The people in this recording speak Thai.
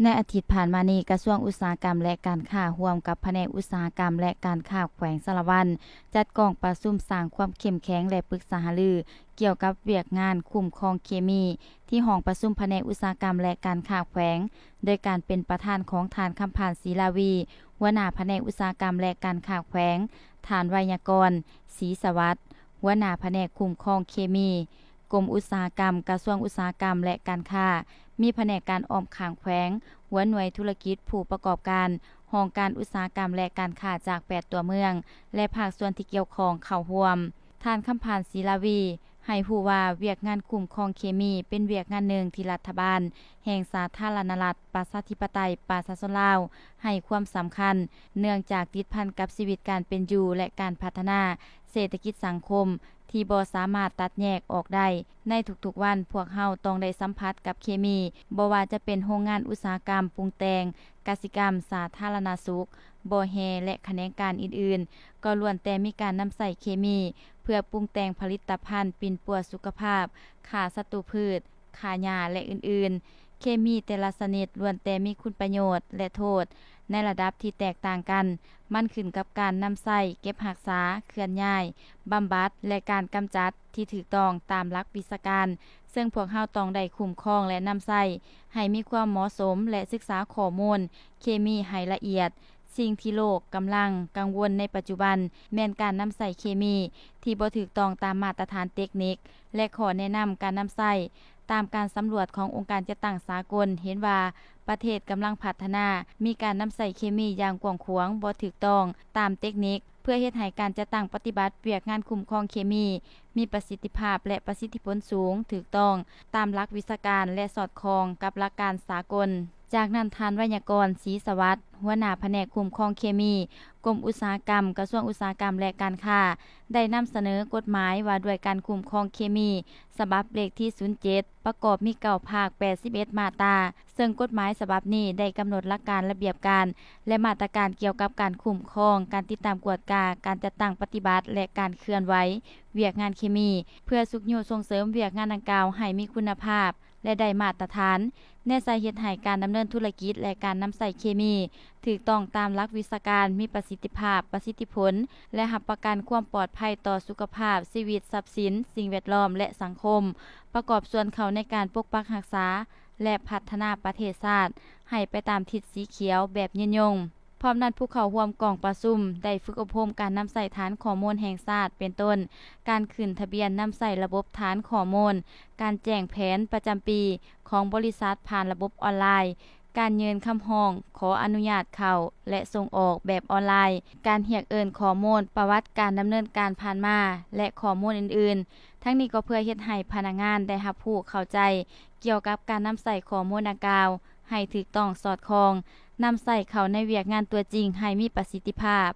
ในอาทิตย์ผ่านมานี้กระทรวงอุตสาหกรรมและการค้าร่วมกับแผนกอุตสาหกรรมและการค้าแขวงสารวัตรจัดกองประชุมสร้างความเข้มแข็งและปรึกษาหารือเกี่ยวกับเวียกงานคุ้มครองเคมีที่ห้องประชุมแผนกอุตสาหกรรมและการค้าแขวงโดยการเป็นประธานของฐานคำผ่านศรีลาวีหัวหน้าแผนกอุตสาหกรรมและการค้าแขวงฐานไวยากรณ์ศรีสวัสดิ์หัวหน้าแผนกคุ้มครองเคมีกรมอุตสาหกรรมกระทรวงอุตสาหกรรมและการค้ามีแผนกการออมข้างแขวงหัวหน่วยธุรกิจผู้ประกอบการห้องการอุตสาหกรรมและการค้าจาก8ตัวเมืองและภาคส่วนที่เกี่ยวข้องเข้าร่วมท่านคำพานศิลาวีให้ผู้ว่าเวียกงานคุ้มครองเคมีเป็นเวียกงานหนึ่งที่รัฐบาลแห่งสาธารณรัฐประชาธิปไตยประชาชนลาวให้ความสำคัญเนื่องจากติดพันกับชีวิตการเป็นอยู่และการพัฒนาเศรษฐกิจสังคมที่บ่สามารถตัดแยกออกได้ในทุกๆวันพวกเฮาต้องได้สัมผัสกับเคมีบ่ว่าจะเป็นโรงงานอุตสาหกรรมปรุงแต่งกสิกรรมสาธารณสุขบ่อแฮและแขนงการอื่นๆก็ล้วนแต่มีการนำใส่เคมีเพื่อปรุงแต่งผลิตภัณฑ์ปิ่นปัวสุขภาพฆ่าศัตรูพืชฆ่าหญ้าและอื่นๆเคมีแต่ละชนิดล้วนแต่มีคุณประโยชน์และโทษในระดับที่แตกต่างกันมันขึ้นกับการนำใส่เก็บรักษาเคลื่อนย้ายบำบัดและการกำจัดที่ถูกต้องตามหลักวิชาการซึ่งพวกเฮาต้องได้คุ้มครองและนำใส่ให้มีความเหมาะสมและศึกษาข้อมูลเคมีให้ละเอียดสิ่งที่โลกกำลังกังวลในปัจจุบันแม่นการนำใส่เคมีที่บ่ถูกต้องตามมาตรฐานเทคนิคและขอแนะนำการนำใส่ตามการสำรวจขององค์การจัดตั้งสากลเห็นว่าประเทศกำลังพัฒนามีการนำใส่เคมีอย่างกว้างขวางบ่ถูกต้องตามเทคนิคเพื่อเฮ็ดให้การจัดตั้งปฏิบัติเวียกงานคุ้มครองเคมีประสิทธิภาพและประสิทธิผลสูงถูกต้องตามหลักวิชาการและสอดคล้องกับหลักการสากลจากนั้นท่านไวยากรณ์ศรีสวัสดิ์หัวหน้าแผนกคุ้มครองเคมีกรมอุตสาหกรรมกระทรวงอุตสาหกรรมและการค้าได้นำเสนอกฎหมายว่าด้วยการคุ้มครองเคมีฉบับเลขที่07ประกอบมี9ภาค81มาตราซึ่งกฎหมายฉบับนี้ได้กำหนดหลักการระเบียบการและมาตรการเกี่ยวกับการคุ้มครองการติดตามกวดกาการจัดตั้งปฏิบัติและการเคลื่อนไหวเวียกงานเคมีเพื่อสุขอยู่ส่งเสริมเวียกงานดังกล่าวให้มีคุณภาพและได้มาตรฐานแน่ใจเฮ็ดให้การดำเนินธุรกิจและการนำใส่เคมีถูกต้องตามหลักวิชาการมีประสิทธิภาพประสิทธิผลและรับประกันความปลอดภัยต่อสุขภาพชีวิตทรัพย์สินสิ่งแวดล้อมและสังคมประกอบส่วนเข้าในการปกปักรักษาและพัฒนาประเทศชาติให้ไปตามทิศสีเขียวแบบยืนยงพร้อมนั้นผู้เข้าร่วมกองประชุมได้ฝึกอบรมการนำใส่ฐานข้อมูลแห่งชาติเป็นต้นการขึ้นทะเบียนนำใส่ระบบฐานข้อมูลการแจ้งแผนประจำปีของบริษัทผ่านระบบออนไลน์การยื่นคำร้องขออนุญาตเข้าและส่งออกแบบออนไลน์การเรียกเอิ้นข้อมูลประวัติการดำเนินการผ่านมาและข้อมูลอื่นๆทั้งนี้ก็เพื่อเฮ็ดให้พนักงานได้รับรู้เข้าใจเกี่ยวกับการนำใส่ข้อมูลดังกล่าวให้ถูกต้องสอดคล้องนำใส่เข้าในเวียกงานตัวจริงให้มีประสิทธิภาพ